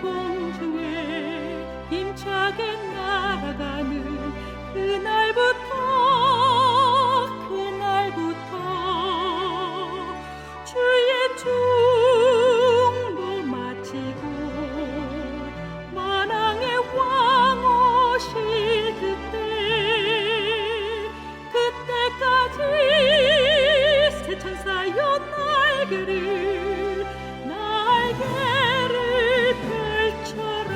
공중에 힘차게 날아가는 그날부터 주의 중보 마치고 만왕의 왕 오실 그때까지 새 천사여 날개를 펼쳐라.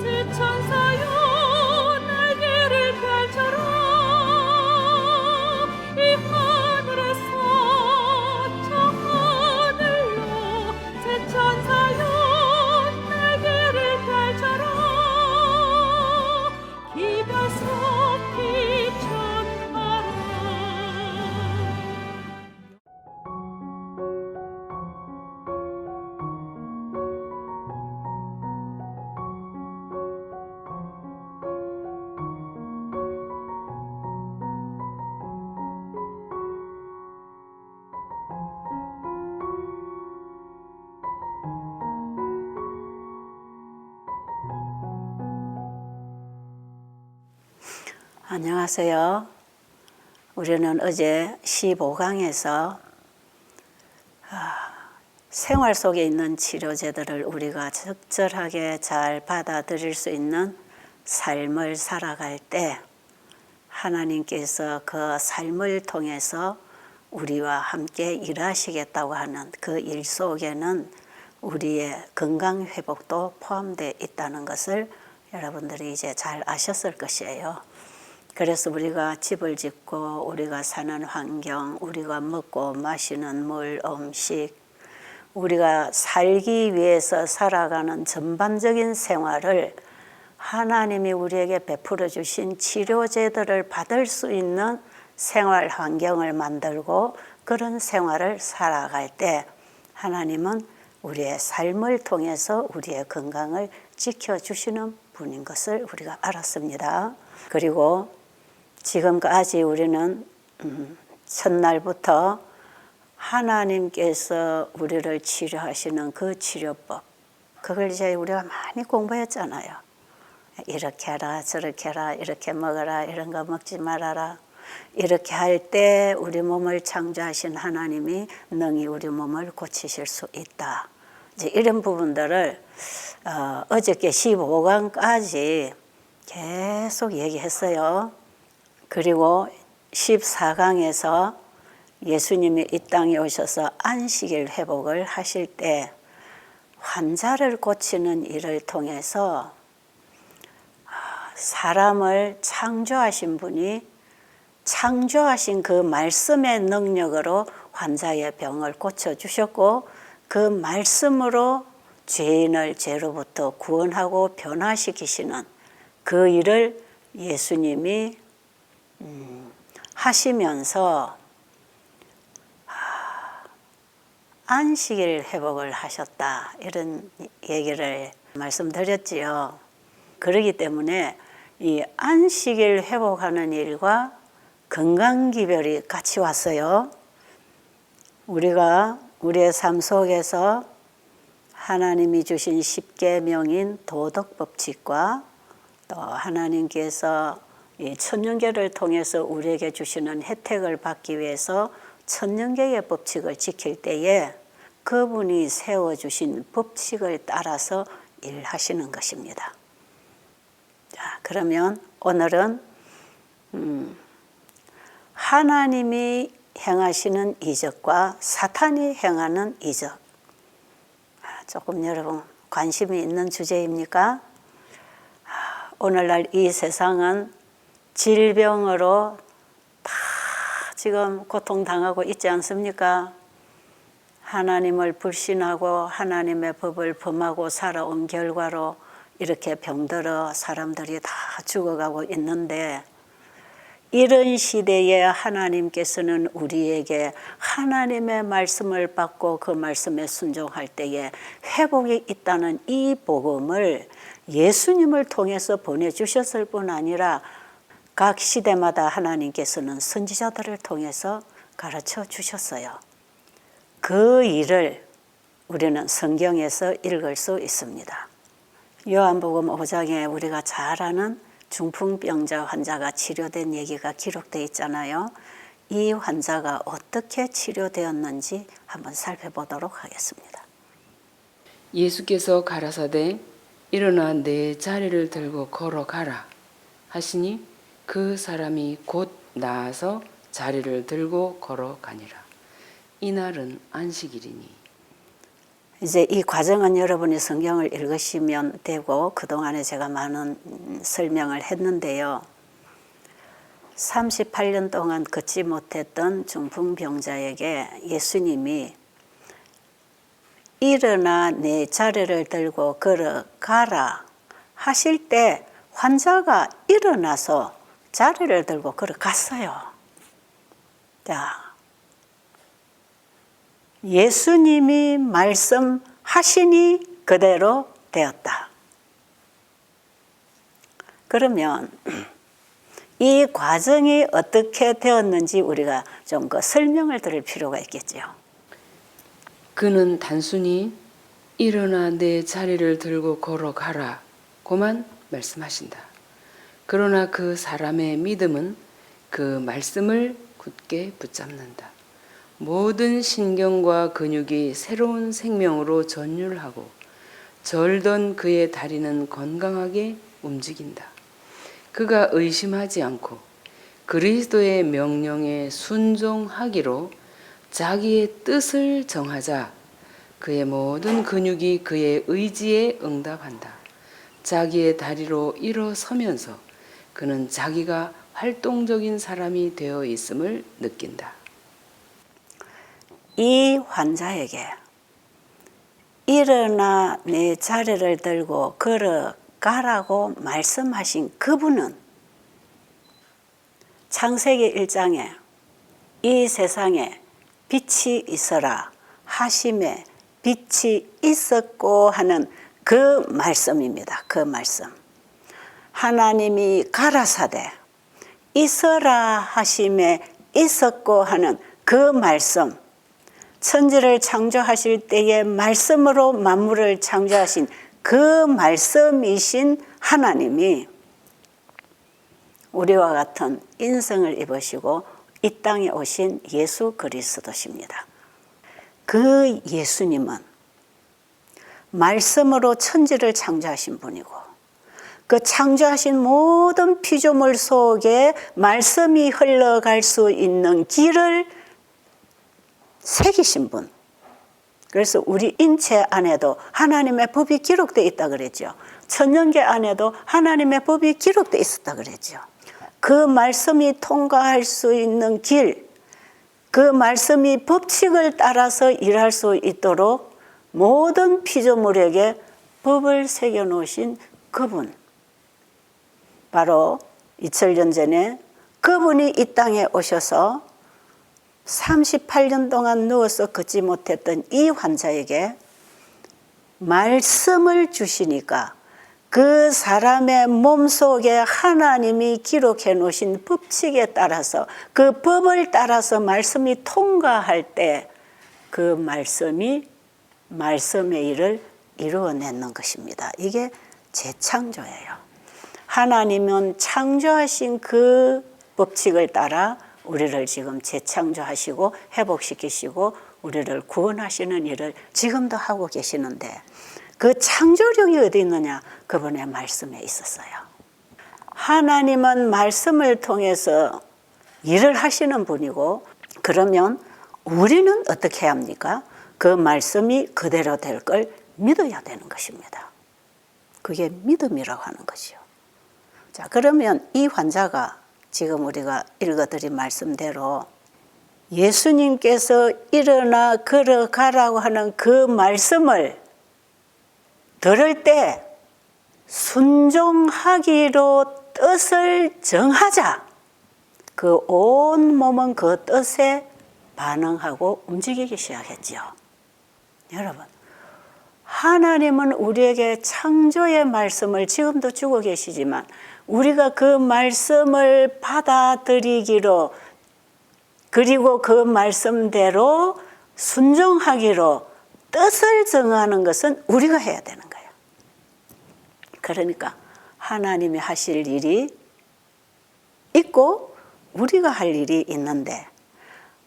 새 천사여 날개를 펼쳐라. 이 하늘에서 저 하늘로 새 천사여 날개를 펼쳐라. 기별 속히 전하라. 안녕하세요. 우리는 어제 15강에서 생활 속에 있는 치료제들을 우리가 적절하게 잘 받아들일 수 있는 삶을 살아갈 때 하나님께서 그 삶을 통해서 우리와 함께 일하시겠다고 하는 그 일 속에는 우리의 건강 회복도 포함되어 있다는 것을 여러분들이 이제 잘 아셨을 것이에요. 그래서 우리가 집을 짓고 우리가 사는 환경, 우리가 먹고 마시는 물, 음식, 우리가 살기 위해서 살아가는 전반적인 생활을 하나님이 우리에게 베풀어 주신 치료제들을 받을 수 있는 생활 환경을 만들고 그런 생활을 살아갈 때 하나님은 우리의 삶을 통해서 우리의 건강을 지켜주시는 분인 것을 우리가 알았습니다. 그리고 지금까지 우리는 첫날부터 하나님께서 우리를 치료하시는 그 치료법, 그걸 이제 우리가 많이 공부했잖아요. 이렇게 하라, 저렇게 하라, 이렇게 먹어라, 이런 거 먹지 말아라. 이렇게 할 때 우리 몸을 창조하신 하나님이 능히 우리 몸을 고치실 수 있다. 이제 이런 부분들을 어저께 15강까지 계속 얘기했어요. 그리고 14강에서 예수님이 이 땅에 오셔서 안식일 회복을 하실 때 환자를 고치는 일을 통해서 사람을 창조하신 분이 창조하신 그 말씀의 능력으로 환자의 병을 고쳐주셨고 그 말씀으로 죄인을 죄로부터 구원하고 변화시키시는 그 일을 예수님이 하시면서 안식일 회복을 하셨다 이런 얘기를 말씀드렸지요. 그렇기 때문에 이 안식일 회복하는 일과 건강기별이 같이 왔어요. 우리가 우리의 삶 속에서 하나님이 주신 10계명인 도덕법칙과 또 하나님께서 이 천년계를 통해서 우리에게 주시는 혜택을 받기 위해서 천년계의 법칙을 지킬 때에 그분이 세워주신 법칙을 따라서 일하시는 것입니다. 자, 그러면 오늘은 하나님이 행하시는 이적과 사탄이 행하는 이적. 조금 여러분 관심이 있는 주제입니까? 오늘날 이 세상은 질병으로 다 지금 고통당하고 있지 않습니까? 하나님을 불신하고 하나님의 법을 범하고 살아온 결과로 이렇게 병들어 사람들이 다 죽어가고 있는데 이런 시대에 하나님께서는 우리에게 하나님의 말씀을 받고 그 말씀에 순종할 때에 회복이 있다는 이 복음을 예수님을 통해서 보내주셨을 뿐 아니라 각 시대마다 하나님께서는 선지자들을 통해서 가르쳐 주셨어요. 그 일을 우리는 성경에서 읽을 수 있습니다. 요한복음 5장에 우리가 잘 아는 중풍병자 환자가 치료된 얘기가 기록되어 있잖아요. 이 환자가 어떻게 치료되었는지 한번 살펴보도록 하겠습니다. 예수께서 가라사대 일어나 내 자리를 들고 걸어가라 하시니 그 사람이 곧 나아서 자리를 들고 걸어가니라. 이날은 안식일이니. 이제 이 과정은 여러분이 성경을 읽으시면 되고 그동안에 제가 많은 설명을 했는데요. 38년 동안 걷지 못했던 중풍병자에게 예수님이 일어나 내 자리를 들고 걸어가라 하실 때 환자가 일어나서 자리를 들고 걸어갔어요. 자, 예수님이 말씀하시니 그대로 되었다. 그러면 이 과정이 어떻게 되었는지 우리가 좀 그 설명을 들을 필요가 있겠죠. 그는 단순히 일어나 내 자리를 들고 걸어가라 고만 말씀하신다. 그러나 그 사람의 믿음은 그 말씀을 굳게 붙잡는다. 모든 신경과 근육이 새로운 생명으로 전율하고 절던 그의 다리는 건강하게 움직인다. 그가 의심하지 않고 그리스도의 명령에 순종하기로 자기의 뜻을 정하자 그의 모든 근육이 그의 의지에 응답한다. 자기의 다리로 일어서면서 그는 자기가 활동적인 사람이 되어 있음을 느낀다. 이 환자에게 일어나 내 자리를 들고 걸어가라고 말씀하신 그분은 창세기 1장에 이 세상에 빛이 있어라 하심에 빛이 있었고 하는 그 말씀입니다. 그 말씀. 하나님이 가라사대 있어라 하심에 있었고 하는 그 말씀. 천지를 창조하실 때의 말씀으로 만물을 창조하신 그 말씀이신 하나님이 우리와 같은 인성을 입으시고 이 땅에 오신 예수 그리스도십니다. 그 예수님은 말씀으로 천지를 창조하신 분이고 그 창조하신 모든 피조물 속에 말씀이 흘러갈 수 있는 길을 새기신 분. 그래서 우리 인체 안에도 하나님의 법이 기록되어 있다 그랬죠. 천년계 안에도 하나님의 법이 기록되어 있었다 그랬죠. 그 말씀이 통과할 수 있는 길, 그 말씀이 법칙을 따라서 일할 수 있도록 모든 피조물에게 법을 새겨놓으신 그분. 바로 2000년 전에 그분이 이 땅에 오셔서 38년 동안 누워서 걷지 못했던 이 환자에게 말씀을 주시니까 그 사람의 몸속에 하나님이 기록해 놓으신 법칙에 따라서 그 법을 따라서 말씀이 통과할 때 그 말씀이 말씀의 일을 이루어내는 것입니다. 이게 재창조예요. 하나님은 창조하신 그 법칙을 따라 우리를 지금 재창조하시고 회복시키시고 우리를 구원하시는 일을 지금도 하고 계시는데 그 창조력이 어디 있느냐? 그분의 말씀에 있었어요. 하나님은 말씀을 통해서 일을 하시는 분이고 그러면 우리는 어떻게 해야 합니까? 그 말씀이 그대로 될 걸 믿어야 되는 것입니다. 그게 믿음이라고 하는 것이요. 자, 그러면 이 환자가 지금 우리가 읽어드린 말씀대로 예수님께서 일어나 걸어가라고 하는 그 말씀을 들을 때 순종하기로 뜻을 정하자. 그 온 몸은 그 뜻에 반응하고 움직이기 시작했죠. 여러분, 하나님은 우리에게 창조의 말씀을 지금도 주고 계시지만 우리가 그 말씀을 받아들이기로 그리고 그 말씀대로 순종하기로 뜻을 정하는 것은 우리가 해야 되는 거예요. 그러니까 하나님이 하실 일이 있고 우리가 할 일이 있는데,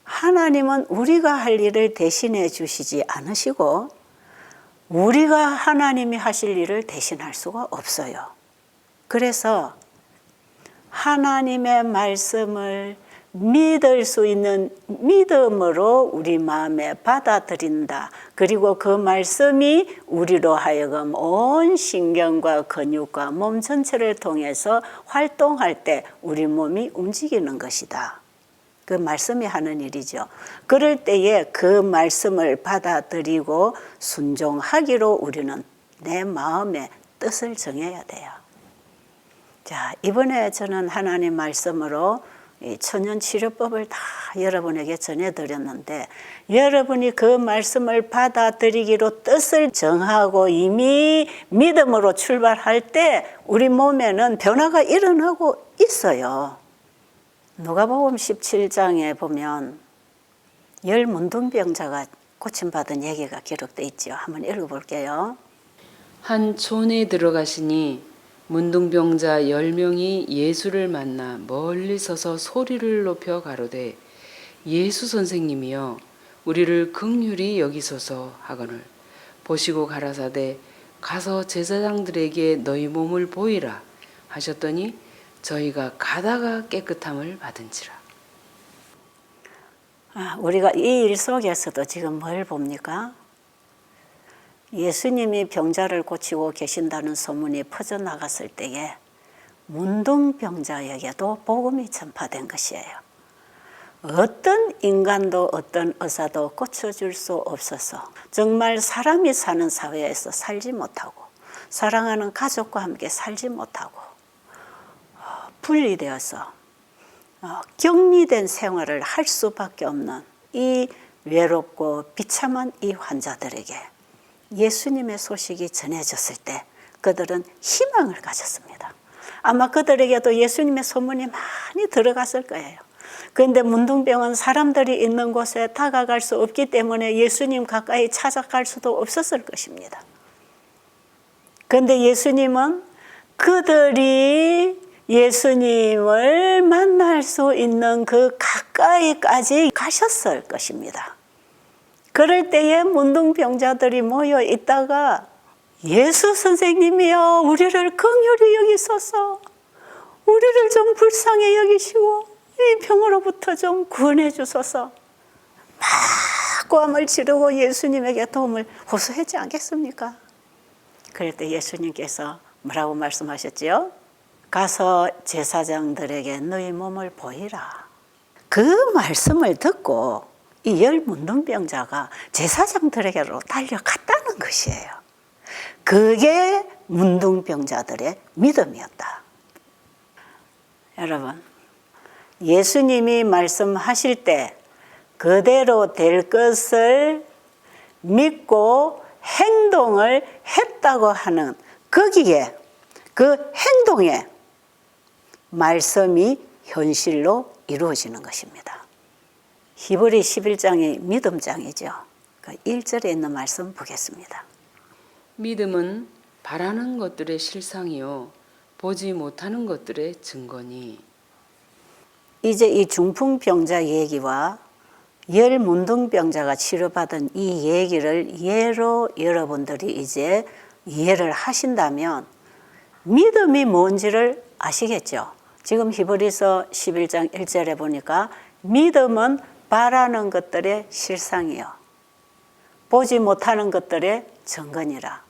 하나님은 우리가 할 일을 대신해 주시지 않으시고 우리가 하나님이 하실 일을 대신할 수가 없어요. 그래서 하나님의 말씀을 믿을 수 있는 믿음으로 우리 마음에 받아들인다. 그리고 그 말씀이 우리로 하여금 온 신경과 근육과 몸 전체를 통해서 활동할 때 우리 몸이 움직이는 것이다. 그 말씀이 하는 일이죠. 그럴 때에 그 말씀을 받아들이고 순종하기로 우리는 내 마음의 뜻을 정해야 돼요. 자, 이번에 저는 하나님 말씀으로 이 천연치료법을 다 여러분에게 전해드렸는데, 여러분이 그 말씀을 받아들이기로 뜻을 정하고 이미 믿음으로 출발할 때 우리 몸에는 변화가 일어나고 있어요. 누가복음 17장에 보면 10문둥병자가 고침받은 얘기가 기록되어 있죠. 한번 읽어볼게요. 한 촌에 들어가시니 문둥병자 10명이 예수를 만나 멀리 서서 소리를 높여 가로되 예수 선생님이여 우리를 긍휼히 여기소서 하거늘 보시고 가라사대 가서 제사장들에게 너희 몸을 보이라 하셨더니 저희가 가다가 깨끗함을 받은지라. 우리가 이 일 속에서도 지금 뭘 봅니까? 예수님이 병자를 고치고 계신다는 소문이 퍼져나갔을 때에 문둥병자에게도 복음이 전파된 것이에요. 어떤 인간도 어떤 의사도 고쳐줄 수 없어서 정말 사람이 사는 사회에서 살지 못하고 사랑하는 가족과 함께 살지 못하고 분리되어서 격리된 생활을 할 수밖에 없는 이 외롭고 비참한 이 환자들에게 예수님의 소식이 전해졌을 때 그들은 희망을 가졌습니다. 아마 그들에게도 예수님의 소문이 많이 들어갔을 거예요. 그런데 문둥병은 사람들이 있는 곳에 다가갈 수 없기 때문에 예수님 가까이 찾아갈 수도 없었을 것입니다. 그런데 예수님은 그들이 예수님을 만날 수 있는 그 가까이까지 가셨을 것입니다. 그럴 때에 문둥병자들이 모여 있다가 예수 선생님이여 우리를 긍휼히 여기소서, 우리를 좀 불쌍히 여기시고 이 병으로부터 좀 구원해 주소서 막 고함을 지르고 예수님에게 도움을 호소하지 않겠습니까? 그럴 때 예수님께서 뭐라고 말씀하셨지요? 가서 제사장들에게 너희 몸을 보이라. 그 말씀을 듣고 이 10문둥병자가 제사장들에게로 달려갔다는 것이에요. 그게 문둥병자들의 믿음이었다. 여러분, 예수님이 말씀하실 때 그대로 될 것을 믿고 행동을 했다고 하는 거기에 그 행동에 말씀이 현실로 이루어지는 것입니다. 히브리 11장이 믿음장이죠. 그 1절에 있는 말씀 보겠습니다. 믿음은 바라는 것들의 실상이요 보지 못하는 것들의 증거니. 이제 이 중풍병자 얘기와 10문둥병자가 치료받은 이 얘기를 예로 여러분들이 이제 이해를 하신다면 믿음이 뭔지를 아시겠죠? 지금 히브리서 11장 1절에 보니까 믿음은 바라는 것들의 실상이요 보지 못하는 것들의 증거니라.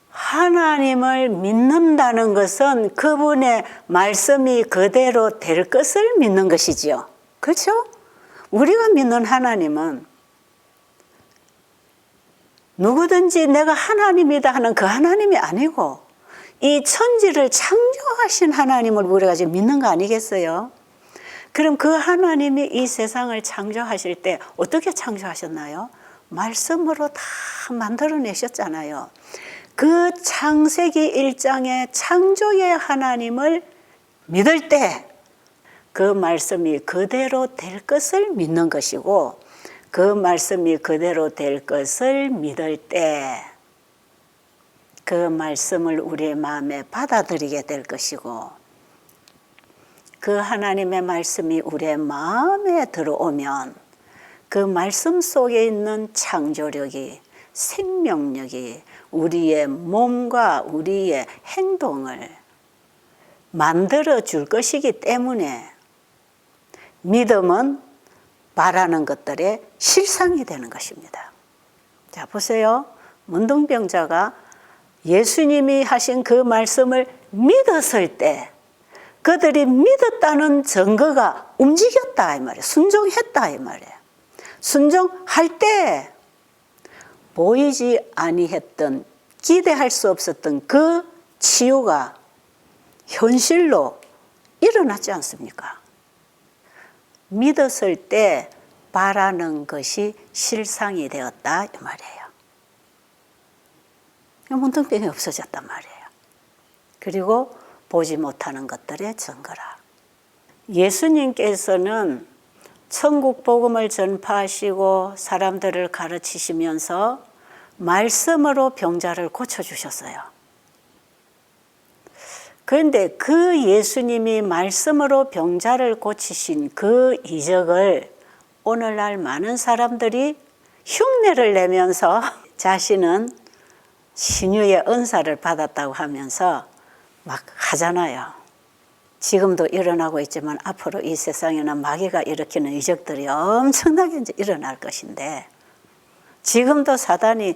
하나님을 믿는다는 것은 그분의 말씀이 그대로 될 것을 믿는 것이지요. 그렇죠? 우리가 믿는 하나님은 누구든지 내가 하나님이다 하는 그 하나님이 아니고 이 천지를 창조하신 하나님을 우리가 지금 믿는 거 아니겠어요? 그럼 그 하나님이 이 세상을 창조하실 때 어떻게 창조하셨나요? 말씀으로 다 만들어내셨잖아요. 그 창세기 1장의 창조의 하나님을 믿을 때 그 말씀이 그대로 될 것을 믿는 것이고, 그 말씀이 그대로 될 것을 믿을 때 그 말씀을 우리의 마음에 받아들이게 될 것이고 그 하나님의 말씀이 우리의 마음에 들어오면 그 말씀 속에 있는 창조력이 생명력이 우리의 몸과 우리의 행동을 만들어 줄 것이기 때문에 믿음은 바라는 것들의 실상이 되는 것입니다. 자, 보세요. 문둥병자가 예수님이 하신 그 말씀을 믿었을 때 그들이 믿었다는 증거가 움직였다 이 말이에요. 순종했다 이 말이에요. 순종할 때 보이지 아니했던 기대할 수 없었던 그 치유가 현실로 일어났지 않습니까? 믿었을 때 바라는 것이 실상이 되었다 이 말이에요. 문둥병이 없어졌단 말이에요. 그리고 보지 못하는 것들의 증거라. 예수님께서는 천국 복음을 전파하시고 사람들을 가르치시면서 말씀으로 병자를 고쳐주셨어요. 그런데 그 예수님이 말씀으로 병자를 고치신 그 이적을 오늘날 많은 사람들이 흉내를 내면서 자신은 신유의 은사를 받았다고 하면서 막 하잖아요. 지금도 일어나고 있지만 앞으로 이 세상에는 마귀가 일으키는 이적들이 엄청나게 이제 일어날 것인데 지금도 사단이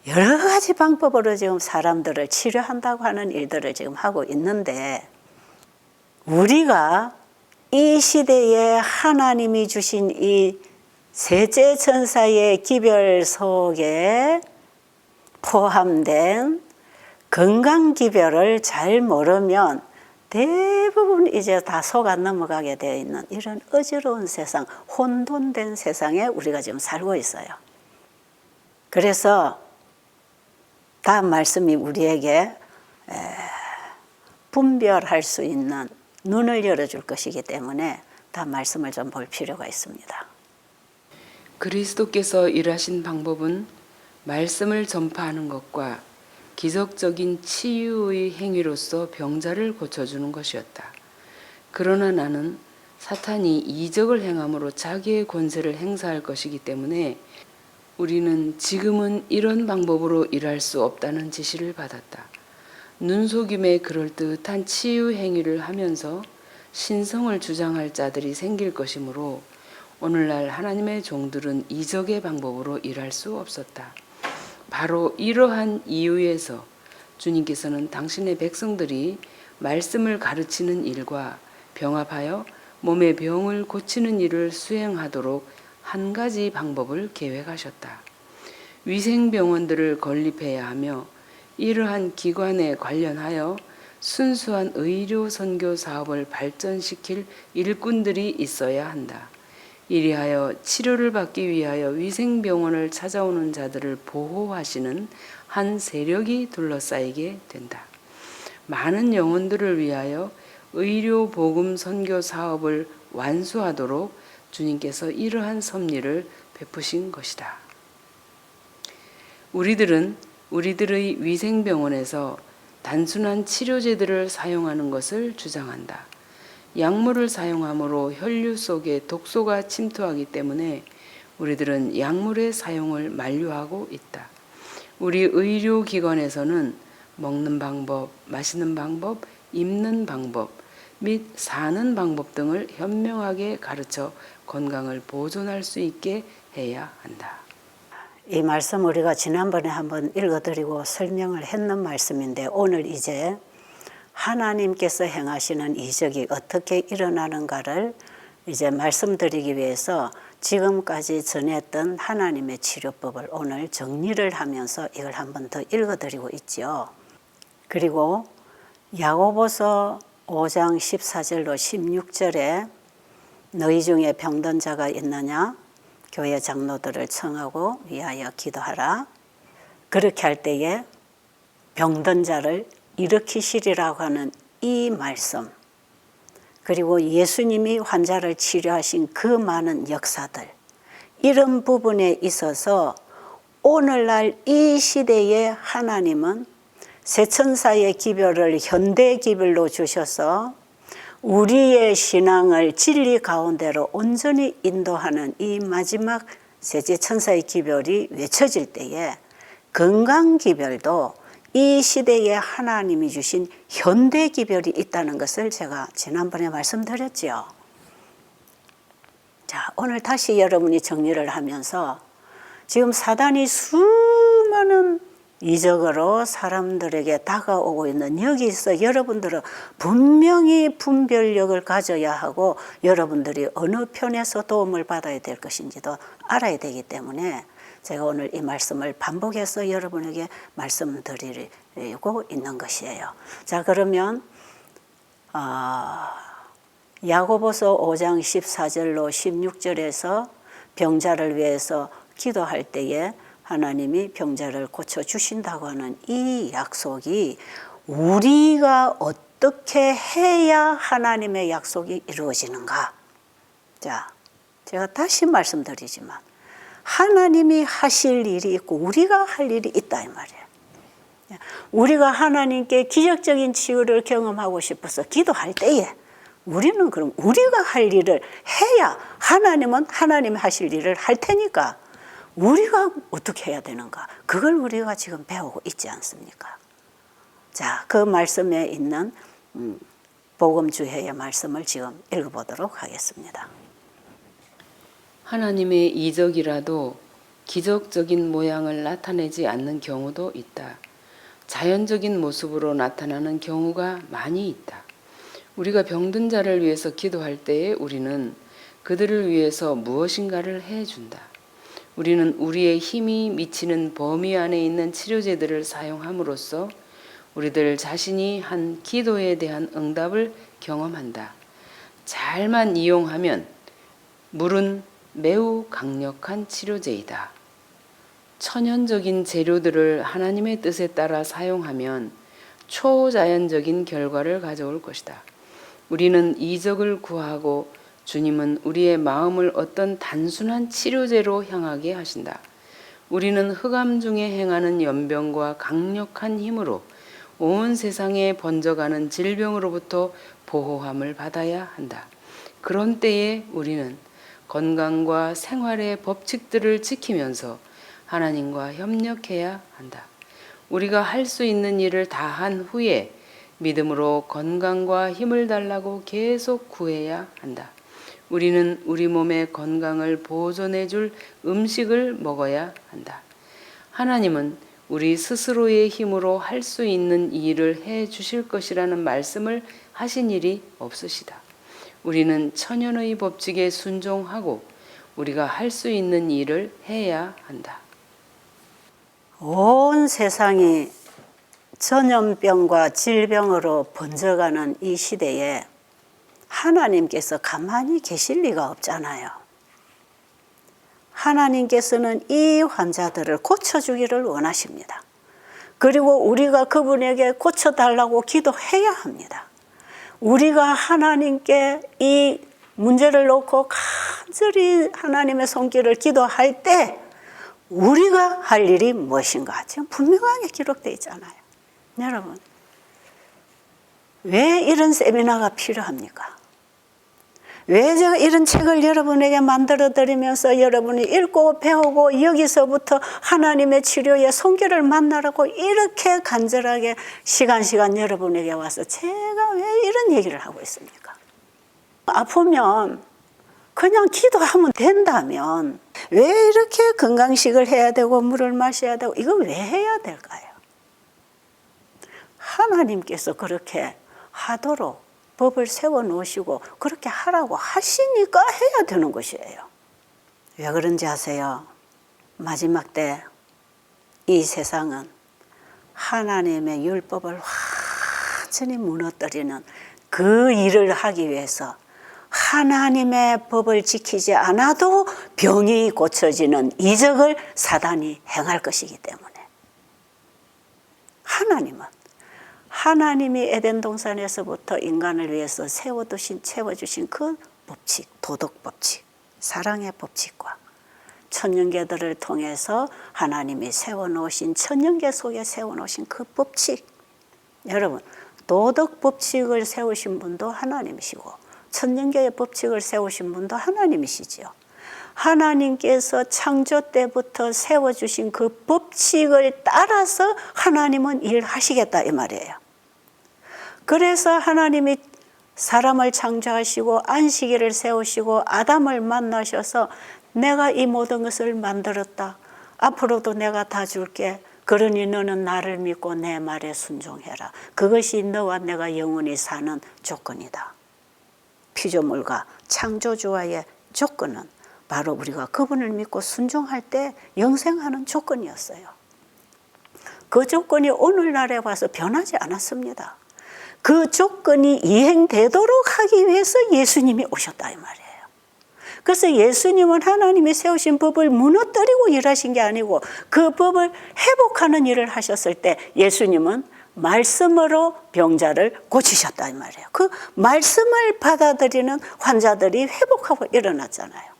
여러 가지 방법으로 지금 사람들을 치료한다고 하는 일들을 지금 하고 있는데 우리가 이 시대에 하나님이 주신 이 셋째 천사의 기별 속에 포함된 건강기별을 잘 모르면 대부분 이제 다 속아 넘어가게 되어 있는 이런 어지러운 세상, 혼돈된 세상에 우리가 지금 살고 있어요. 그래서 다음 말씀이 우리에게 분별할 수 있는 눈을 열어줄 것이기 때문에 다음 말씀을 좀 볼 필요가 있습니다. 그리스도께서 일하신 방법은 말씀을 전파하는 것과 기적적인 치유의 행위로서 병자를 고쳐주는 것이었다. 그러나 나는 사탄이 이적을 행함으로 자기의 권세를 행사할 것이기 때문에 우리는 지금은 이런 방법으로 일할 수 없다는 지시를 받았다. 눈속임에 그럴듯한 치유 행위를 하면서 신성을 주장할 자들이 생길 것이므로 오늘날 하나님의 종들은 이적의 방법으로 일할 수 없었다. 바로 이러한 이유에서 주님께서는 당신의 백성들이 말씀을 가르치는 일과 병합하여 몸의 병을 고치는 일을 수행하도록 한 가지 방법을 계획하셨다. 위생병원들을 건립해야 하며 이러한 기관에 관련하여 순수한 의료 선교 사업을 발전시킬 일꾼들이 있어야 한다. 이리하여 치료를 받기 위하여 위생병원을 찾아오는 자들을 보호하시는 한 세력이 둘러싸이게 된다. 많은 영혼들을 위하여 의료 복음 선교 사업을 완수하도록 주님께서 이러한 섭리를 베푸신 것이다. 우리들은 우리들의 위생병원에서 단순한 치료제들을 사용하는 것을 주장한다. 약물을 사용함으로 혈류 속에 독소가 침투하기 때문에 우리들은 약물의 사용을 만류하고 있다. 우리 의료기관에서는 먹는 방법, 마시는 방법, 입는 방법 및 사는 방법 등을 현명하게 가르쳐 건강을 보존할 수 있게 해야 한다. 이 말씀 우리가 지난번에 한번 읽어드리고 설명을 했는 말씀인데 오늘 이제 하나님께서 행하시는 이적이 어떻게 일어나는가를 이제 말씀드리기 위해서 지금까지 전했던 하나님의 치료법을 오늘 정리를 하면서 이걸 한번 더 읽어드리고 있죠. 그리고 야고보서 5장 14절로 16절에 너희 중에 병든 자가 있느냐? 교회 장로들을 청하고 위하여 기도하라. 그렇게 할 때에 병든 자를 일으키시리라고 하는 이 말씀, 그리고 예수님이 환자를 치료하신 그 많은 역사들, 이런 부분에 있어서 오늘날 이 시대에 하나님은 세천사의 기별을 현대 기별로 주셔서 우리의 신앙을 진리 가운데로 온전히 인도하는 이 마지막 세제천사의 기별이 외쳐질 때에 건강 기별도 이 시대에 하나님이 주신 현대 기별이 있다는 것을 제가 지난번에 말씀드렸죠. 자, 오늘 다시 여러분이 정리를 하면서 지금 사단이 수많은 이적으로 사람들에게 다가오고 있는 여기서 여러분들은 분명히 분별력을 가져야 하고 여러분들이 어느 편에서 도움을 받아야 될 것인지도 알아야 되기 때문에 제가 오늘 이 말씀을 반복해서 여러분에게 말씀드리고 있는 것이에요. 자, 그러면 야고보서 5장 14절로 16절에서 병자를 위해서 기도할 때에 하나님이 병자를 고쳐주신다고 하는 이 약속이 우리가 어떻게 해야 하나님의 약속이 이루어지는가? 자, 제가 다시 말씀드리지만 하나님이 하실 일이 있고 우리가 할 일이 있다 이 말이에요. 우리가 하나님께 기적적인 치유를 경험하고 싶어서 기도할 때에 우리는 그럼 우리가 할 일을 해야 하나님은 하나님이 하실 일을 할 테니까 우리가 어떻게 해야 되는가? 그걸 우리가 지금 배우고 있지 않습니까? 자, 그 말씀에 있는 복음주회의 말씀을 지금 읽어보도록 하겠습니다. 하나님의 이적이라도 기적적인 모양을 나타내지 않는 경우도 있다. 자연적인 모습으로 나타나는 경우가 많이 있다. 우리가 병든 자를 위해서 기도할 때에 우리는 그들을 위해서 무엇인가를 해준다. 우리는 우리의 힘이 미치는 범위 안에 있는 치료제들을 사용함으로써 우리들 자신이 한 기도에 대한 응답을 경험한다. 잘만 이용하면 물은 매우 강력한 치료제이다. 천연적인 재료들을 하나님의 뜻에 따라 사용하면 초자연적인 결과를 가져올 것이다. 우리는 이적을 구하고 주님은 우리의 마음을 어떤 단순한 치료제로 향하게 하신다. 우리는 흑암 중에 행하는 연병과 강력한 힘으로 온 세상에 번져가는 질병으로부터 보호함을 받아야 한다. 그런 때에 우리는 건강과 생활의 법칙들을 지키면서 하나님과 협력해야 한다. 우리가 할 수 있는 일을 다 한 후에 믿음으로 건강과 힘을 달라고 계속 구해야 한다. 우리는 우리 몸의 건강을 보존해 줄 음식을 먹어야 한다. 하나님은 우리 스스로의 힘으로 할 수 있는 일을 해 주실 것이라는 말씀을 하신 일이 없으시다. 우리는 천연의 법칙에 순종하고 우리가 할 수 있는 일을 해야 한다. 온 세상이 전염병과 질병으로 번져가는 이 시대에 하나님께서 가만히 계실 리가 없잖아요. 하나님께서는 이 환자들을 고쳐주기를 원하십니다. 그리고 우리가 그분에게 고쳐달라고 기도해야 합니다. 우리가 하나님께 이 문제를 놓고 간절히 하나님의 손길을 기도할 때 우리가 할 일이 무엇인가 지금 분명하게 기록되어 있잖아요. 여러분, 왜 이런 세미나가 필요합니까? 왜 제가 이런 책을 여러분에게 만들어 드리면서 여러분이 읽고 배우고 여기서부터 하나님의 치료의 손길을 만나라고 이렇게 간절하게 시간 여러분에게 와서 제가 왜 이런 얘기를 하고 있습니까? 아프면 그냥 기도하면 된다면 왜 이렇게 건강식을 해야 되고 물을 마셔야 되고 이거 왜 해야 될까요? 하나님께서 그렇게 하도록 법을 세워 놓으시고 그렇게 하라고 하시니까 해야 되는 것이에요. 왜 그런지 아세요? 마지막 때 이 세상은 하나님의 율법을 완전히 무너뜨리는 그 일을 하기 위해서 하나님의 법을 지키지 않아도 병이 고쳐지는 이적을 사단이 행할 것이기 때문에 하나님이 에덴 동산에서부터 인간을 위해서 채워주신 그 법칙, 도덕 법칙, 사랑의 법칙과 천년계들을 통해서 하나님이 세워놓으신 천년계 속에 세워놓으신 그 법칙, 여러분 도덕 법칙을 세우신 분도 하나님이시고 천년계의 법칙을 세우신 분도 하나님이시지요. 하나님께서 창조 때부터 세워주신 그 법칙을 따라서 하나님은 일하시겠다 이 말이에요. 그래서 하나님이 사람을 창조하시고 안식일을 세우시고 아담을 만나셔서 내가 이 모든 것을 만들었다. 앞으로도 내가 다 줄게. 그러니 너는 나를 믿고 내 말에 순종해라. 그것이 너와 내가 영원히 사는 조건이다. 피조물과 창조주와의 조건은 바로 우리가 그분을 믿고 순종할 때 영생하는 조건이었어요. 그 조건이 오늘날에 와서 변하지 않았습니다. 그 조건이 이행되도록 하기 위해서 예수님이 오셨다 이 말이에요. 그래서 예수님은 하나님이 세우신 법을 무너뜨리고 일하신 게 아니고 그 법을 회복하는 일을 하셨을 때 예수님은 말씀으로 병자를 고치셨다 이 말이에요. 그 말씀을 받아들이는 환자들이 회복하고 일어났잖아요.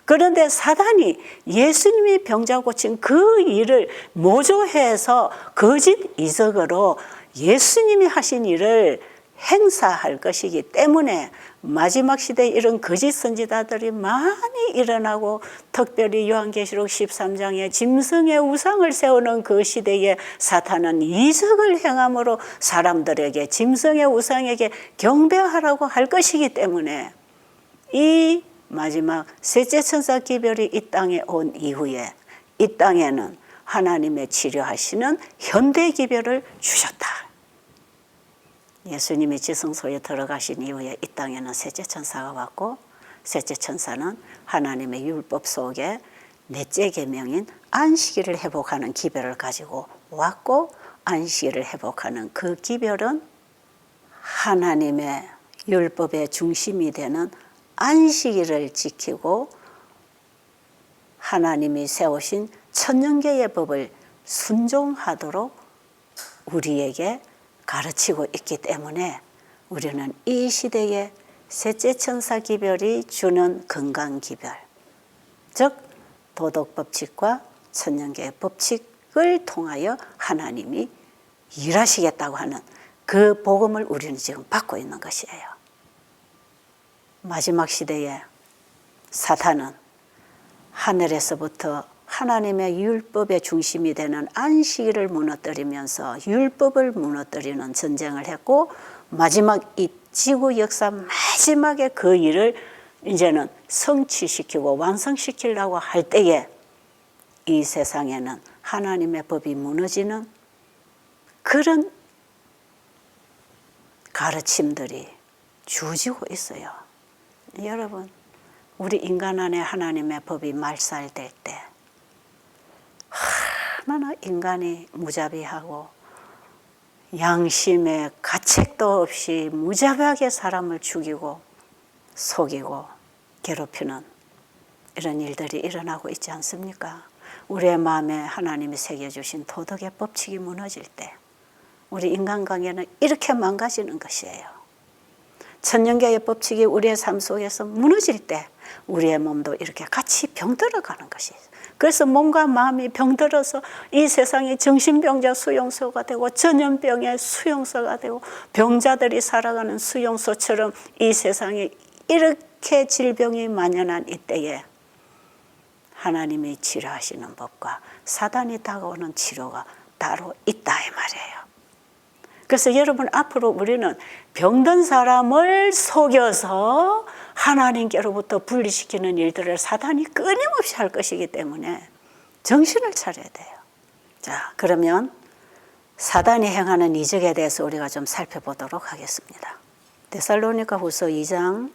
그런데 사단이 예수님이 병자 고친 그 일을 모조해서 거짓 이적으로 예수님이 하신 일을 행사할 것이기 때문에 마지막 시대에 이런 거짓 선지자들이 많이 일어나고 특별히 요한계시록 13장에 짐승의 우상을 세우는 그 시대에 사탄은 이적을 행함으로 사람들에게 짐승의 우상에게 경배하라고 할 것이기 때문에 이 마지막 셋째 천사 기별이 이 땅에 온 이후에 이 땅에는 하나님의 치료하시는 현대 기별을 주셨다. 예수님이 지성소에 들어가신 이후에 이 땅에는 셋째 천사가 왔고 셋째 천사는 하나님의 율법 속에 넷째 계명인 안식일을 회복하는 기별을 가지고 왔고 안식일을 회복하는 그 기별은 하나님의 율법의 중심이 되는 안식일을 지키고 하나님이 세우신 천년계의 법을 순종하도록 우리에게 가르치고 있기 때문에 우리는 이 시대에 셋째 천사 기별이 주는 건강 기별, 즉 도덕 법칙과 천년계의 법칙을 통하여 하나님이 일하시겠다고 하는 그 복음을 우리는 지금 받고 있는 것이에요. 마지막 시대에 사탄은 하늘에서부터 하나님의 율법의 중심이 되는 안식일을 무너뜨리면서 율법을 무너뜨리는 전쟁을 했고 마지막 이 지구 역사 마지막에 그 일을 이제는 성취시키고 완성시키려고 할 때에 이 세상에는 하나님의 법이 무너지는 그런 가르침들이 주어지고 있어요. 여러분, 우리 인간 안에 하나님의 법이 말살될 때 얼마나 인간이 무자비하고 양심에 가책도 없이 무자비하게 사람을 죽이고 속이고 괴롭히는 이런 일들이 일어나고 있지 않습니까? 우리의 마음에 하나님이 새겨주신 도덕의 법칙이 무너질 때 우리 인간관계는 이렇게 망가지는 것이에요. 천년계의 법칙이 우리의 삶 속에서 무너질 때 우리의 몸도 이렇게 같이 병들어가는 것이에요. 그래서 몸과 마음이 병들어서 이 세상이 정신병자 수용소가 되고 전염병의 수용소가 되고 병자들이 살아가는 수용소처럼 이 세상에 이렇게 질병이 만연한 이때에 하나님이 치료하시는 법과 사단이 다가오는 치료가 따로 있다 이 말이에요. 그래서 여러분 앞으로 우리는 병든 사람을 속여서 하나님께로부터 분리시키는 일들을 사단이 끊임없이 할 것이기 때문에 정신을 차려야 돼요. 자, 그러면 사단이 행하는 이적에 대해서 우리가 좀 살펴보도록 하겠습니다. 데살로니가 후서 2장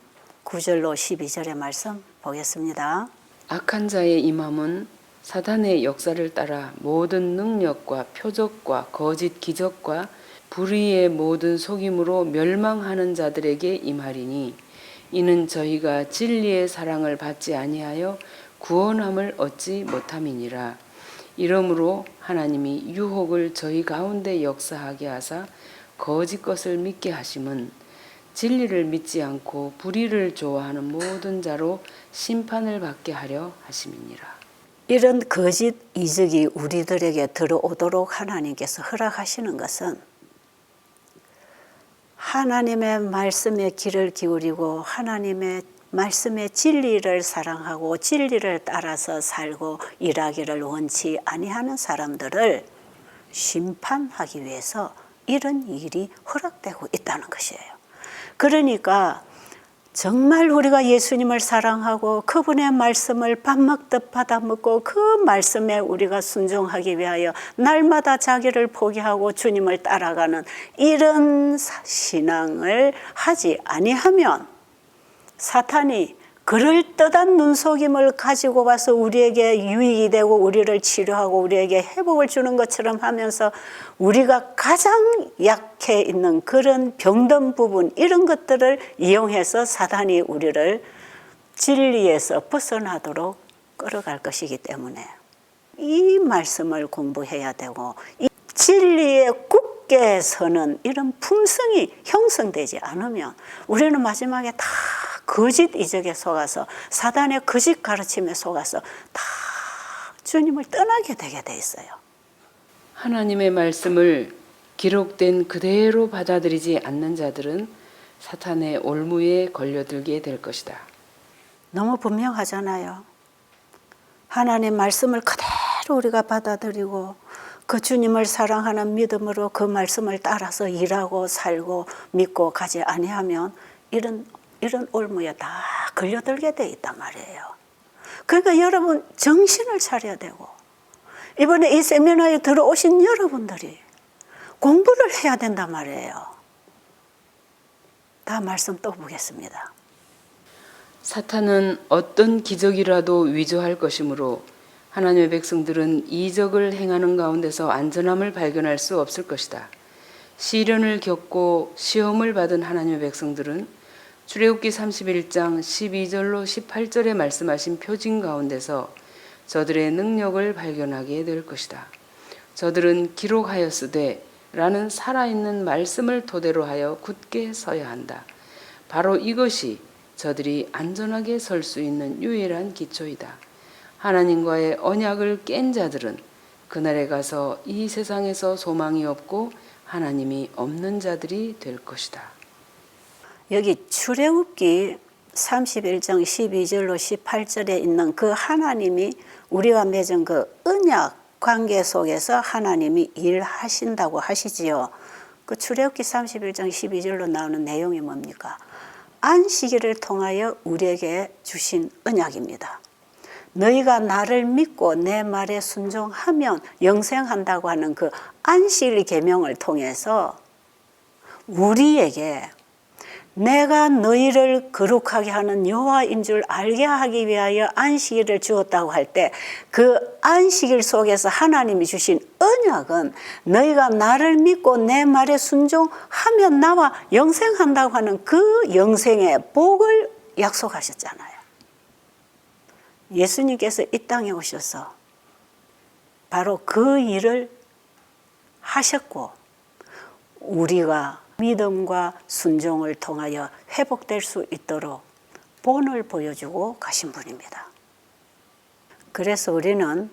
9절로 12절의 말씀 보겠습니다. 악한 자의 임함은 사단의 역사를 따라 모든 능력과 표적과 거짓 기적과 불의의 모든 속임으로 멸망하는 자들에게 임하리니 이는 저희가 진리의 사랑을 받지 아니하여 구원함을 얻지 못함이니라. 이러므로 하나님이 유혹을 저희 가운데 역사하게 하사 거짓 것을 믿게 하심은 진리를 믿지 않고 불의를 좋아하는 모든 자로 심판을 받게 하려 하심이니라. 이런 거짓 이적이 우리들에게 들어오도록 하나님께서 허락하시는 것은 하나님의 말씀에 귀를 기울이고 하나님의 말씀의 진리를 사랑하고 진리를 따라서 살고 일하기를 원치 아니하는 사람들을 심판하기 위해서 이런 일이 허락되고 있다는 것이에요. 그러니까 정말 우리가 예수님을 사랑하고 그분의 말씀을 밥 먹듯 받아 먹고 그 말씀에 우리가 순종하기 위하여 날마다 자기를 포기하고 주님을 따라가는 이런 신앙을 하지 아니하면 사탄이 그럴듯한 눈속임을 가지고 와서 우리에게 유익이 되고 우리를 치료하고 우리에게 회복을 주는 것처럼 하면서 우리가 가장 약해 있는 그런 병든 부분 이런 것들을 이용해서 사탄이 우리를 진리에서 벗어나도록 끌어갈 것이기 때문에 이 말씀을 공부해야 되고 이 진리에 굳게 서는 이런 품성이 형성되지 않으면 우리는 마지막에 다 거짓 이적에 속아서 사단의 거짓 가르침에 속아서 다 주님을 떠나게 되게 돼 있어요. 하나님의 말씀을 기록된 그대로 받아들이지 않는 자들은 사탄의 올무에 걸려들게 될 것이다. 너무 분명하잖아요. 하나님 말씀을 그대로 우리가 받아들이고 그 주님을 사랑하는 믿음으로 그 말씀을 따라서 일하고 살고 믿고 가지 아니하면 이런 올무에 다 걸려들게 돼 있단 말이에요. 그러니까 여러분 정신을 차려야 되고 이번에 이 세미나에 들어오신 여러분들이 공부를 해야 된단 말이에요. 다 말씀 또 보겠습니다. 사탄은 어떤 기적이라도 위조할 것이므로 하나님의 백성들은 이적을 행하는 가운데서 안전함을 발견할 수 없을 것이다. 시련을 겪고 시험을 받은 하나님의 백성들은 출애굽기 31장 12절로 18절에 말씀하신 표징 가운데서 저들의 능력을 발견하게 될 것이다. 저들은 기록하였으되 라는 살아있는 말씀을 토대로 하여 굳게 서야 한다. 바로 이것이 저들이 안전하게 설 수 있는 유일한 기초이다. 하나님과의 언약을 깬 자들은 그날에 가서 이 세상에서 소망이 없고 하나님이 없는 자들이 될 것이다. 여기 출애굽기 31장 12절로 18절에 있는 그 하나님이 우리와 맺은 그 언약 관계 속에서 하나님이 일하신다고 하시지요. 그 출애굽기 31장 12절로 나오는 내용이 뭡니까? 안식일을 통하여 우리에게 주신 언약입니다. 너희가 나를 믿고 내 말에 순종하면 영생한다고 하는 그 안식일 계명을 통해서 우리에게 내가 너희를 거룩하게 하는 여호와인 줄 알게 하기 위하여 안식일을 주었다고 할 때 그 안식일 속에서 하나님이 주신 언약은 너희가 나를 믿고 내 말에 순종하면 나와 영생한다고 하는 그 영생의 복을 약속하셨잖아요. 예수님께서 이 땅에 오셔서 바로 그 일을 하셨고 우리가 믿음과 순종을 통하여 회복될 수 있도록 본을 보여주고 가신 분입니다. 그래서 우리는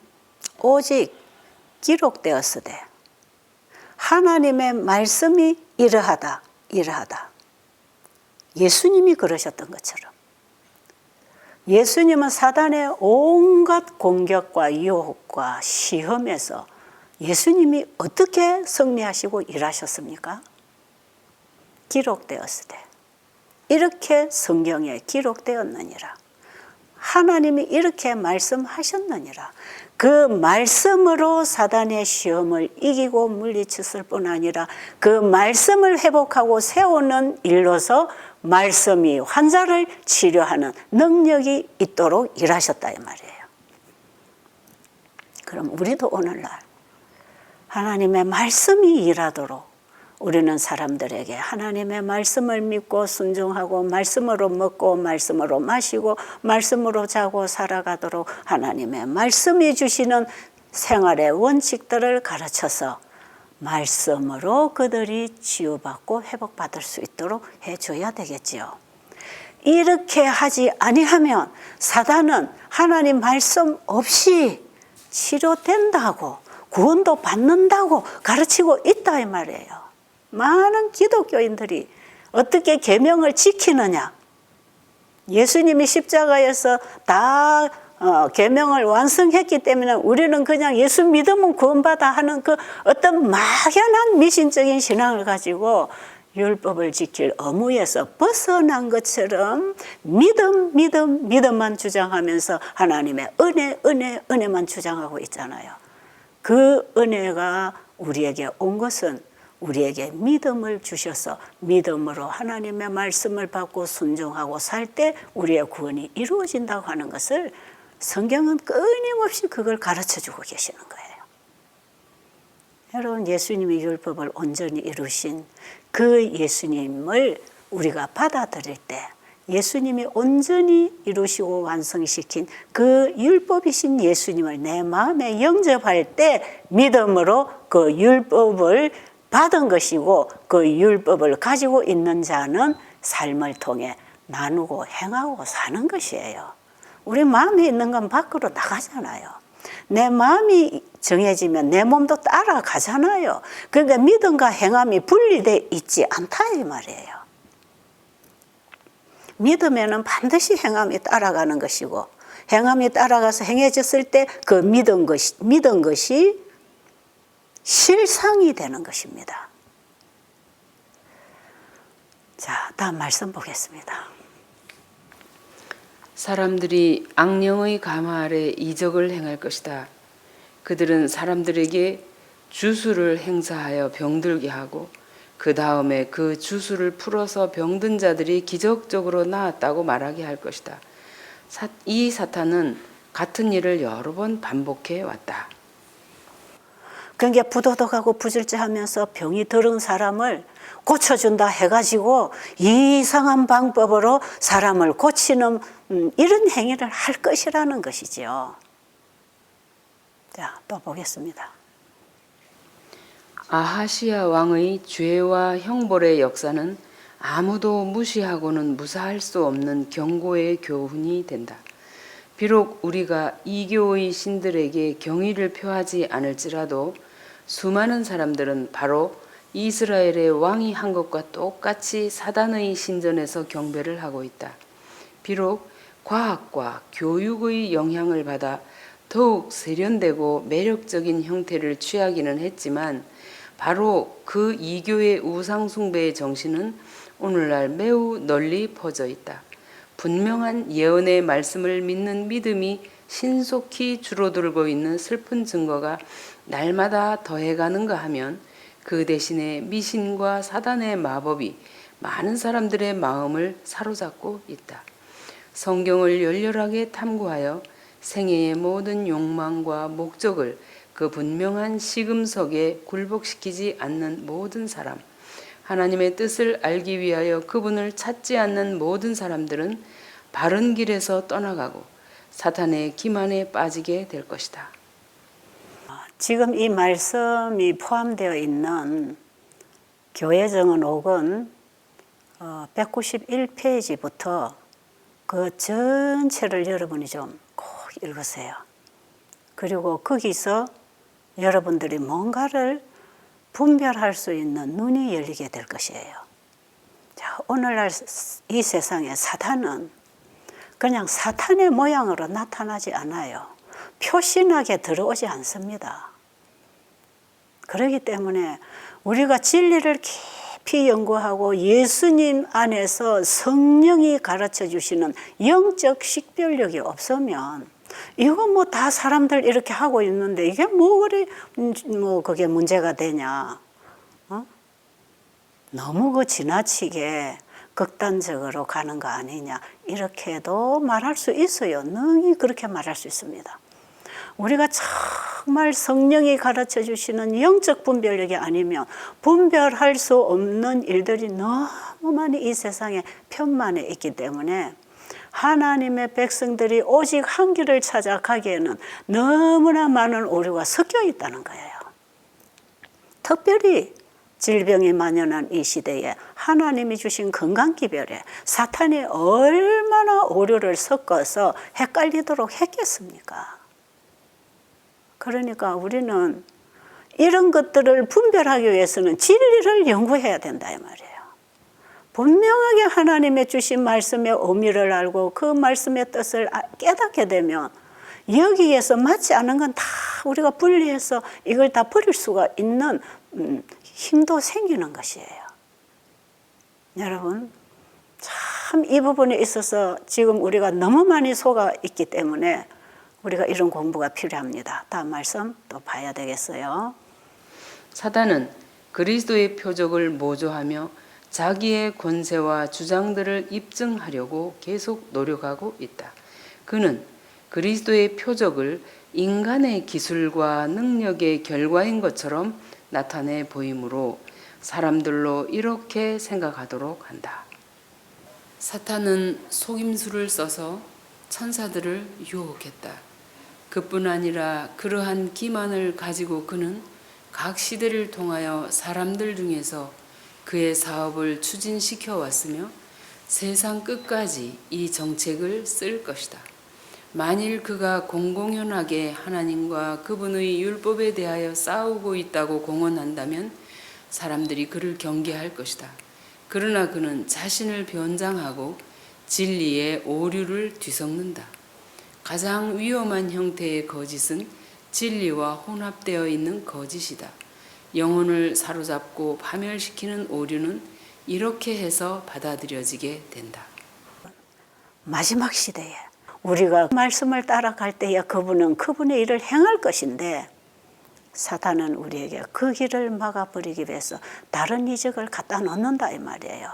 오직 기록되었으되 하나님의 말씀이 이러하다. 예수님이 그러셨던 것처럼 예수님은 사단의 온갖 공격과 유혹과 시험에서 예수님이 어떻게 승리하시고 일하셨습니까? 기록되었으되 이렇게 성경에 기록되었느니라. 하나님이 이렇게 말씀하셨느니라. 그 말씀으로 사단의 시험을 이기고 물리쳤을 뿐 아니라 그 말씀을 회복하고 세우는 일로서 말씀이 환자를 치료하는 능력이 있도록 일하셨다 이 말이에요. 그럼 우리도 오늘날 하나님의 말씀이 일하도록 우리는 사람들에게 하나님의 말씀을 믿고 순종하고 말씀으로 먹고 말씀으로 마시고 말씀으로 자고 살아가도록 하나님의 말씀이 주시는 생활의 원칙들을 가르쳐서 말씀으로 그들이 치유받고 회복받을 수 있도록 해줘야 되겠지요. 이렇게 하지 아니하면 사단은 하나님 말씀 없이 치료된다고 구원도 받는다고 가르치고 있다 이 말이에요. 많은 기독교인들이 어떻게 계명을 지키느냐. 예수님이 십자가에서 다 계명을 완성했기 때문에 우리는 그냥 예수 믿으면 구원받아 하는 그 어떤 막연한 미신적인 신앙을 가지고 율법을 지킬 의무에서 벗어난 것처럼 믿음만 주장하면서 하나님의 은혜만 주장하고 있잖아요. 그 은혜가 우리에게 온 것은 우리에게 믿음을 주셔서 믿음으로 하나님의 말씀을 받고 순종하고 살 때 우리의 구원이 이루어진다고 하는 것을 성경은 끊임없이 그걸 가르쳐주고 계시는 거예요. 여러분, 예수님이 율법을 온전히 이루신 그 예수님을 우리가 받아들일 때 예수님이 온전히 이루시고 완성시킨 그 율법이신 예수님을 내 마음에 영접할 때 믿음으로 그 율법을 받은 것이고 그 율법을 가지고 있는 자는 삶을 통해 나누고 행하고 사는 것이에요. 우리 마음에 있는 건 밖으로 나가잖아요. 내 마음이 정해지면 내 몸도 따라가잖아요. 그러니까 믿음과 행함이 분리되어 있지 않다 이 말이에요. 믿음에는 반드시 행함이 따라가는 것이고 행함이 따라가서 행해졌을 때 그 믿은 것이 실상이 되는 것입니다. 자, 다음 말씀 보겠습니다. 사람들이 악령의 가마 아래 이적을 행할 것이다. 그들은 사람들에게 주수를 행사하여 병들게 하고 그 다음에 그 주수를 풀어서 병든 자들이 기적적으로 나았다고 말하게 할 것이다. 이 사탄은 같은 일을 여러 번 반복해 왔다. 그러니까 부도덕하고 부질제하면서 병이 들은 사람을 고쳐준다 해가지고 이상한 방법으로 사람을 고치는 이런 행위를 할 것이라는 것이죠. 자, 또 보겠습니다. 아하시야 왕의 죄와 형벌의 역사는 아무도 무시하고는 무사할 수 없는 경고의 교훈이 된다. 비록 우리가 이교의 신들에게 경의를 표하지 않을지라도 수많은 사람들은 바로 이스라엘의 왕이 한 것과 똑같이 사단의 신전에서 경배를 하고 있다. 비록 과학과 교육의 영향을 받아 더욱 세련되고 매력적인 형태를 취하기는 했지만 바로 그 이교의 우상숭배의 정신은 오늘날 매우 널리 퍼져 있다. 분명한 예언의 말씀을 믿는 믿음이 신속히 줄어들고 있는 슬픈 증거가 날마다 더해가는가 하면 그 대신에 미신과 사단의 마법이 많은 사람들의 마음을 사로잡고 있다. 성경을 열렬하게 탐구하여 생애의 모든 욕망과 목적을 그 분명한 시금석에 굴복시키지 않는 모든 사람, 하나님의 뜻을 알기 위하여 그분을 찾지 않는 모든 사람들은 바른 길에서 떠나가고 사탄의 기만에 빠지게 될 것이다. 지금 이 말씀이 포함되어 있는 교회정언 5권 191페이지부터 그 전체를 여러분이 좀 꼭 읽으세요. 그리고 거기서 여러분들이 뭔가를 분별할 수 있는 눈이 열리게 될 것이에요. 자, 오늘날 이 세상에 사탄은 그냥 사탄의 모양으로 나타나지 않아요. 표신하게 들어오지 않습니다. 그렇기 때문에 우리가 진리를 깊이 연구하고 예수님 안에서 성령이 가르쳐 주시는 영적 식별력이 없으면 이거 뭐 다 사람들 이렇게 하고 있는데 이게 뭐 그리 그게 문제가 되냐? 너무 그 지나치게 극단적으로 가는 거 아니냐? 이렇게도 말할 수 있어요. 능히 그렇게 말할 수 있습니다. 우리가 정말 성령이 가르쳐 주시는 영적 분별력이 아니면 분별할 수 없는 일들이 너무 많이 이 세상에 편만에 있기 때문에 하나님의 백성들이 오직 한 길을 찾아가기에는 너무나 많은 오류가 섞여 있다는 거예요. 특별히 질병이 만연한 이 시대에 하나님이 주신 건강기별에 사탄이 얼마나 오류를 섞어서 헷갈리도록 했겠습니까? 그러니까 우리는 이런 것들을 분별하기 위해서는 진리를 연구해야 된다 이 말이에요. 분명하게 하나님의 주신 말씀의 의미를 알고 그 말씀의 뜻을 깨닫게 되면 여기에서 맞지 않은 건 다 우리가 분리해서 이걸 다 버릴 수가 있는 힘도 생기는 것이에요. 여러분, 참 이 부분에 있어서 지금 우리가 너무 많이 속아 있기 때문에 우리가 이런 공부가 필요합니다. 다음 말씀 또 봐야 되겠어요. 사단은 그리스도의 표적을 모조하며 자기의 권세와 주장들을 입증하려고 계속 노력하고 있다. 그는 그리스도의 표적을 인간의 기술과 능력의 결과인 것처럼 나타내 보이므로 사람들로 이렇게 생각하도록 한다. 사탄은 속임수를 써서 천사들을 유혹했다. 그뿐 아니라 그러한 기만을 가지고 그는 각 시대를 통하여 사람들 중에서 그의 사업을 추진시켜 왔으며 세상 끝까지 이 정책을 쓸 것이다. 만일 그가 공공연하게 하나님과 그분의 율법에 대하여 싸우고 있다고 공언한다면 사람들이 그를 경계할 것이다. 그러나 그는 자신을 변장하고 진리의 오류를 뒤섞는다. 가장 위험한 형태의 거짓은 진리와 혼합되어 있는 거짓이다. 영혼을 사로잡고 파멸시키는 오류는 이렇게 해서 받아들여지게 된다. 마지막 시대에 우리가 말씀을 따라갈 때에 그분은 그분의 일을 행할 것인데 사탄은 우리에게 그 길을 막아버리기 위해서 다른 이적을 갖다 놓는다 이 말이에요.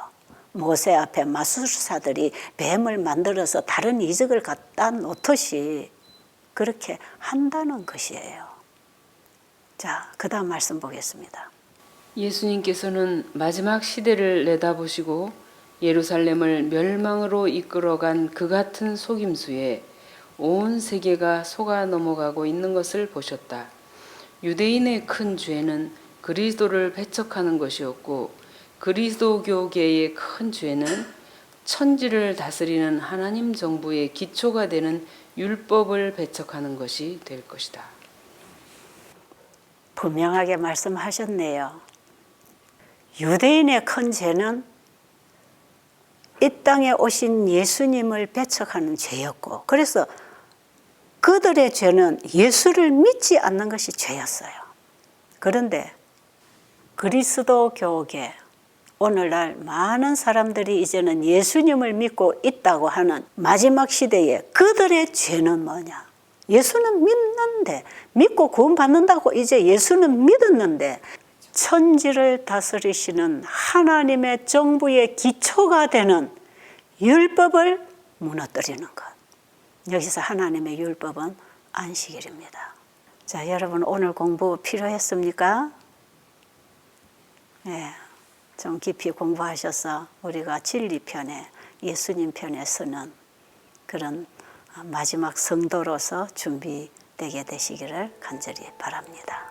모세 앞에 마술사들이 뱀을 만들어서 다른 이적을 갖다 놓듯이 그렇게 한다는 것이에요. 자, 그 다음 말씀 보겠습니다. 예수님께서는 마지막 시대를 내다보시고 예루살렘을 멸망으로 이끌어간 그 같은 속임수에 온 세계가 속아 넘어가고 있는 것을 보셨다. 유대인의 큰 죄는 그리스도를 배척하는 것이었고 그리스도교계의 큰 죄는 천지를 다스리는 하나님 정부의 기초가 되는 율법을 배척하는 것이 될 것이다. 분명하게 말씀하셨네요. 유대인의 큰 죄는 이 땅에 오신 예수님을 배척하는 죄였고 그래서 그들의 죄는 예수를 믿지 않는 것이 죄였어요. 그런데 그리스도교계 오늘날 많은 사람들이 이제는 예수님을 믿고 있다고 하는 마지막 시대에 그들의 죄는 뭐냐? 예수는 믿는데 믿고 구원받는다고 이제 예수는 믿었는데 천지를 다스리시는 하나님의 정부의 기초가 되는 율법을 무너뜨리는 것. 여기서 하나님의 율법은 안식일입니다. 자, 여러분 오늘 공부 필요했습니까? 네, 좀 깊이 공부하셔서 우리가 진리편에 예수님 편에 서는 그런 마지막 성도로서 준비되게 되시기를 간절히 바랍니다.